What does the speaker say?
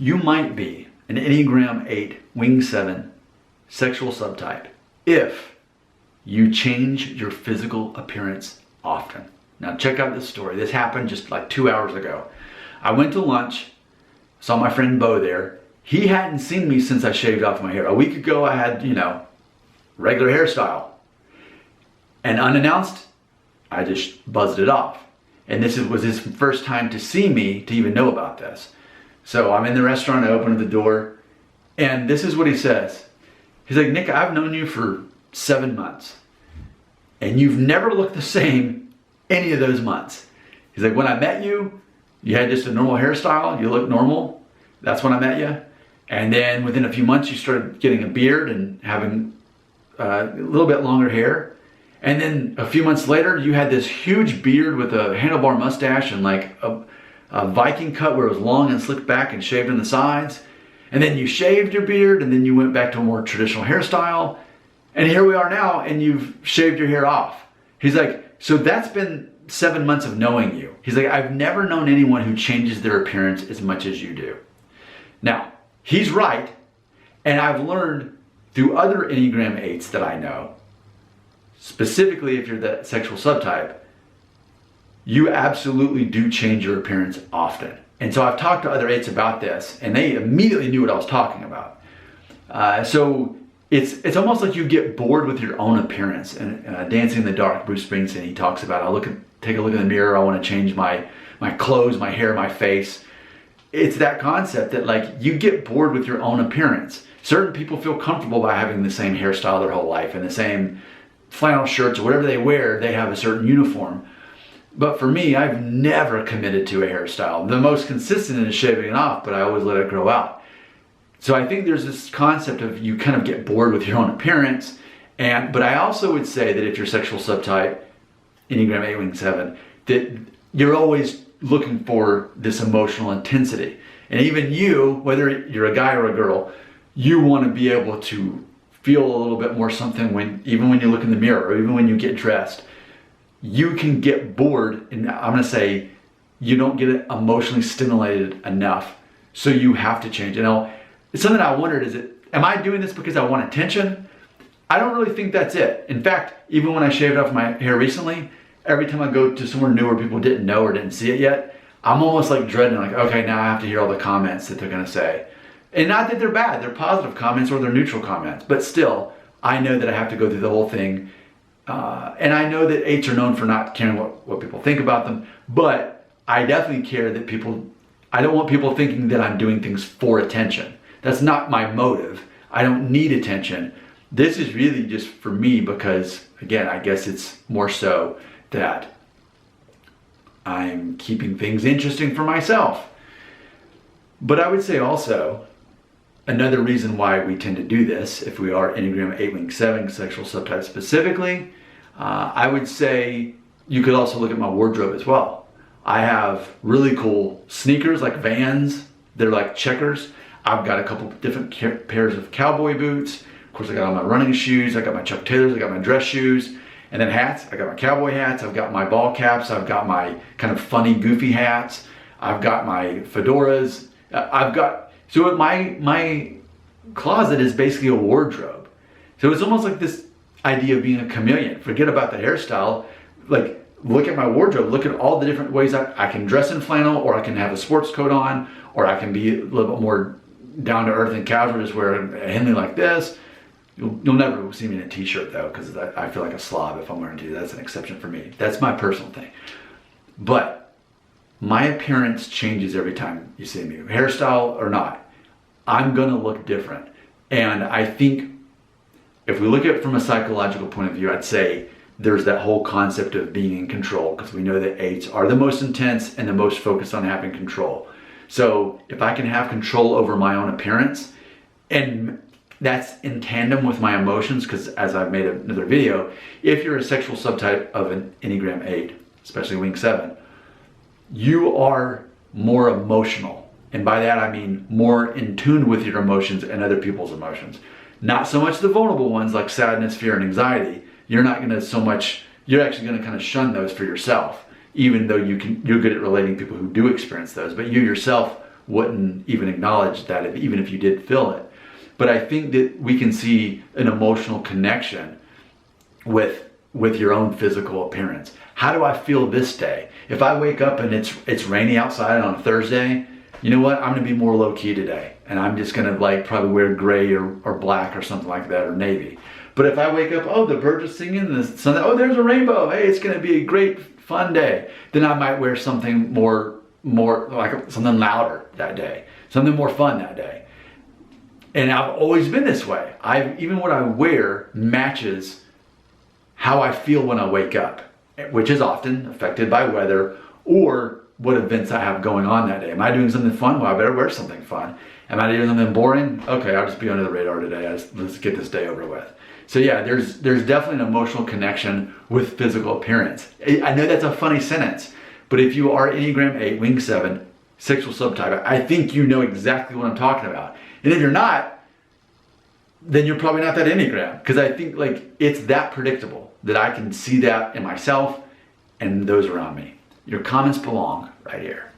You might be an Enneagram 8, Wing 7, sexual subtype if you change your physical appearance often. Now check out this story. This happened just like 2 hours ago. I went to lunch, saw my friend Bo there. He hadn't seen me since I shaved off my hair. A week ago I had, regular hairstyle. And unannounced, I just buzzed it off. And this was his first time to see me to even know about this. So I'm in the restaurant, I open the door, and this is what he says. He's like, Nick, I've known you for 7 months, and you've never looked the same any of those months. He's like, when I met you, you had just a normal hairstyle, you looked normal. That's when I met you. And then within a few months, you started getting a beard and having a little bit longer hair. And then a few months later, you had this huge beard with a handlebar mustache and like a Viking cut where it was long and slicked back and shaved on the sides. And then you shaved your beard, and then you went back to a more traditional hairstyle. And here we are now, and you've shaved your hair off. He's like, so that's been 7 months of knowing you. He's like, I've never known anyone who changes their appearance as much as you do. Now, he's right. And I've learned through other Enneagram 8s that I know, specifically if you're that sexual subtype, you absolutely do change your appearance often. And so I've talked to other 8s about this, and they immediately knew what I was talking about. So it's almost like you get bored with your own appearance. And Dancing in the Dark, Bruce Springsteen, he talks about, take a look in the mirror, I want to change my clothes, my hair, my face. It's that concept that like you get bored with your own appearance. Certain people feel comfortable by having the same hairstyle their whole life and the same flannel shirts or whatever they wear, they have a certain uniform. But for me, I've never committed to a hairstyle. The most consistent is shaving it off, but I always let it grow out. So I think there's this concept of you kind of get bored with your own appearance. But I also would say that if you're sexual subtype, Enneagram 8 Wing 7, that you're always looking for this emotional intensity. And even you, whether you're a guy or a girl, you want to be able to feel a little bit more something even when you look in the mirror or even when you get dressed. You can get bored, and I'm going to say you don't get emotionally stimulated enough, so you have to change. It's something I wondered, am I doing this because I want attention? I don't really think that's it. In fact, even when I shaved off my hair recently, every time I go to somewhere new where people didn't know or didn't see it yet, I'm almost like dreading, like, okay, now I have to hear all the comments that they're going to say. And not that they're bad, they're positive comments or they're neutral comments, but still, I know that I have to go through the whole thing. And I know that 8s are known for not caring what people think about them, but I definitely care that I don't want people thinking that I'm doing things for attention. That's not my motive. I don't need attention. This is really just for me because, again, I guess it's more so that I'm keeping things interesting for myself. But I would say also, another reason why we tend to do this, if we are Enneagram 8 Wing 7 sexual subtype specifically, I would say you could also look at my wardrobe as well. I have really cool sneakers like Vans. They're like checkers. I've got a couple different pairs of cowboy boots. Of course, I got all my running shoes. I got my Chuck Taylors. I got my dress shoes. And then hats. I got my cowboy hats. I've got my ball caps. I've got my kind of funny, goofy hats. I've got my fedoras. So my closet is basically a wardrobe. So it's almost like this idea of being a chameleon. Forget about the hairstyle. Like, look at my wardrobe. Look at all the different ways I can dress in flannel, or I can have a sports coat on, or I can be a little bit more down to earth and casual, just wear a Henley like this. You'll never see me in a t-shirt though, because I feel like a slob if I'm wearing a t-shirt. That's an exception for me. That's my personal thing. But my appearance changes every time you see me, hairstyle or not. I'm gonna look different. And I think if we look at it from a psychological point of view, I'd say there's that whole concept of being in control, because we know that 8s are the most intense and the most focused on having control. So if I can have control over my own appearance, and that's in tandem with my emotions, because as I've made another video, if you're a sexual subtype of an Enneagram 8, especially Wing 7, you are more emotional. And by that I mean more in tune with your emotions and other people's emotions. Not so much the vulnerable ones like sadness, fear, and anxiety. You're actually gonna kind of shun those for yourself, even though you're good at relating to people who do experience those, but you yourself wouldn't even acknowledge that even if you did feel it. But I think that we can see an emotional connection with your own physical appearance. How do I feel this day? If I wake up and it's rainy outside on a Thursday, you know what? I'm gonna be more low key today. And I'm just gonna probably wear gray or black or something like that, or navy. But if I wake up, oh, the birds are singing, the sun, oh, there's a rainbow. Hey, it's gonna be a great, fun day. Then I might wear something more like something louder that day, something more fun that day. And I've always been this way. Even what I wear matches how I feel when I wake up, which is often affected by weather or what events I have going on that day. Am I doing something fun? Well, I better wear something fun. Am I doing something boring? Okay, I'll just be under the radar today. Let's get this day over with. So yeah, there's definitely an emotional connection with physical appearance. I know that's a funny sentence, but if you are Enneagram 8, Wing 7, sexual subtype, I think you know exactly what I'm talking about. And if you're not, then you're probably not that Enneagram, because I think it's that predictable that I can see that in myself and those around me. Your comments belong right here.